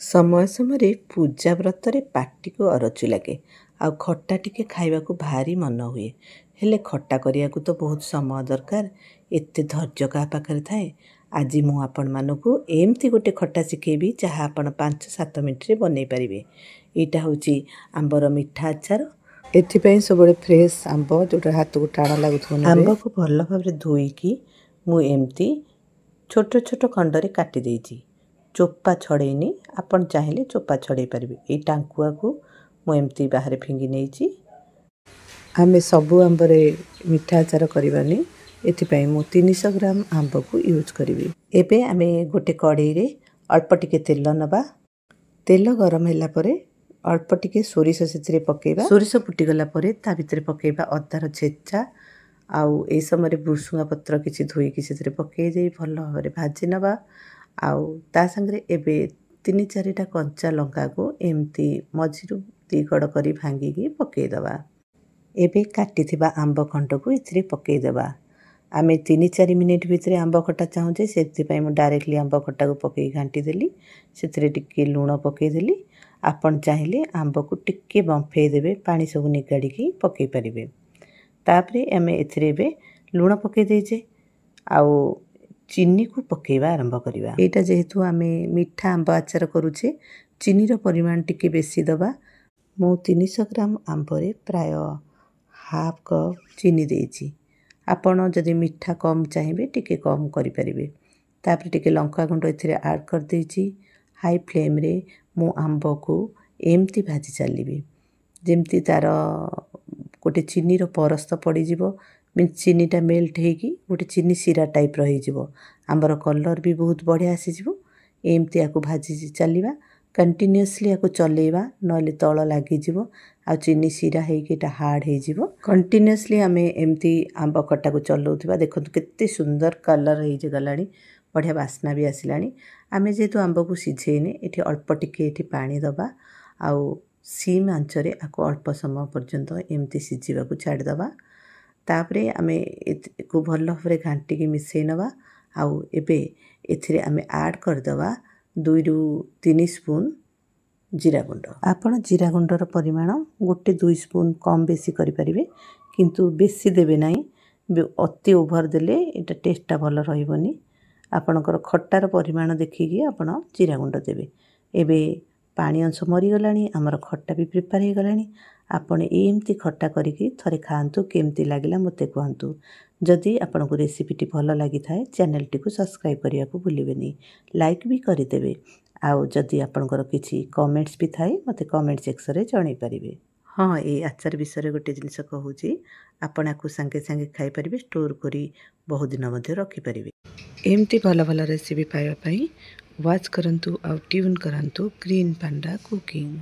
समय समय पूजा व्रतरे पाटिको अरचु लगे आ खट्टा टिके खाइबाकू भारी मन हुए। हेले खट्टा करियाकू तो बहुत समय दरकार, एते धैर्य काहा पाखरे थाए। आज मु आपण मानकू एमती गोटे खट्टा शिखेबी जहाँ आपण 5-7 मिनिट रे बनै पारिबे। एटा होची आंबर मिठा आचार। एथिपई सबले फ्रेश आंब जोटा हाथ को टाण लागुथबो नेबे। आंब को भल भाबरे धोईकी मु एमती छोट छोट खंडरे काटी देइची। चोपा छड़ेनी, आपण चाहिए चोपा छड़े पारिबे। ए टांकुआ को मु एमती बाहर फिंगी नेइची। आमे सबु आंबरे मिठा आचार करबानी, एथिपई मु 300 ग्राम आंब को यूज करिबी। एबे आमे गोटे कढ़ई रे अल्प टिके तेल नबा। तेल गरम होला परे अल्प टिके सोरिष सेतिरे पकेबा। सोरिष फुटी गला परे ता भितरे पकेबा अदार छेचा आउ ए समय भृसुंगा पत्र किछि धोईकी सेतिरे पकेई देई भल भाबरे भाजी नबा। आउ ता संगरे एबे 3-4टा कंचा लंका को एमती मझिरु दी गड़ करी भांगी पकेई दबा। एबे काटी थिबा आंब खंड को इथिरे पकेई दबा। आमे 3-4 मिनिट भितरे आंब खट्टा चाहूजे, सेतिपई मु डायरेक्टली आंब खट्टा को पकेई घांटी देली। सेतिरे टिके लूण पकेई देली। आपण चाहिए आंब को टिके बंफेई देबे, पानी सब निगाड़ी की पकेई पारिबे। तापरे आमे एथिरे बे लूण पकेई देइजे आउ चीनी को पकेइबा आरंभ करिबा। एटा जेहेतु आमे मिठा आंब आचार करूचे, चीनी रो परिमाण टिके बेसी दबा। मु 300 ग्राम आंबरे प्राय हाफ कप चीनी देइची। आपण जदि मिठा कम चाहिए टिके कम करि पारिबे। तापरे टिके लंका गुंड एथिरे ऐड कर देइची। हाई फ्लेम रे मु आंब को एमती भाजी चलीबी जेमती तार गोटे चीनी रो परस्त पड़ी जिवो। चीनीटा मेल्ट हेकी गोटे चीनी सीरा टाइप रही जिवो। आंबर कलर भी बहुत बढ़िया आसी जिवो। एमती आकु भाजी चलीबा, कंटिन्यूअसली आकु चलेबा, नले तळ लागी जिवो आ चीनी सीरा हेकी एटा हार्ड हे जिवो। कंटिन्यूअसली आमे एमती आंब खट्टा को चलौथिबा। देखंतु केते सुंदर कलर हे जे गलानी, बढ़िया बास्ना भी आसिलानी। आमे जेतु आंब को सिझेने एठी अल्प टिके एठी पानी दबा आउ सीम आंचरे आकु अल्प समय पर्यंत एमती सिझिबा को छाड़ दबा। तापरे आमे को भल भाबरे घांटी की मिसई नबा। आउ एबे एथिरे आमे ऐड कर दबा 2-3 स्पून जीरा गुंड। आपण जीरा गुंडर परिमाण 1-2 स्पून कम बेसी करि परिबे, किंतु बेसी देबे नाही। अति ओभर देले एटा टेस्टटा भल रहिबोनी। आपणकर खट्टार परिमाण देखिकी आपण जीरा गुंड देबे। एबे पानी अंश मरी गलानी, हमर खट्टा भी प्रिपेयर हे गलानी। आपण एमती खट्टा करिकी थरे खांतु, केमती लागिला मते कहंतु। जदि आपनको रेसिपीटी भल लागि थाए चैनल टी को सब्सक्राइब करिया को भूलिबेनी, लाइक भी करि देबे। आउ जदि आपनकर किछि कमेंट्स भी थाए मते कमेंट सेक्शन रे जणाई परिबे। हाँ, ए आचार विषय गोटे जिनिस कहूची, आपण आकु संगे संगे खाई परिबे, स्टोर करी बहुत दिन मध्ये रखि परिबे। एमती भल भल रेसिपी पाइबा पई वाच करंतु आउ ट्यून करंतु ग्रीन पांडा कुकिंग।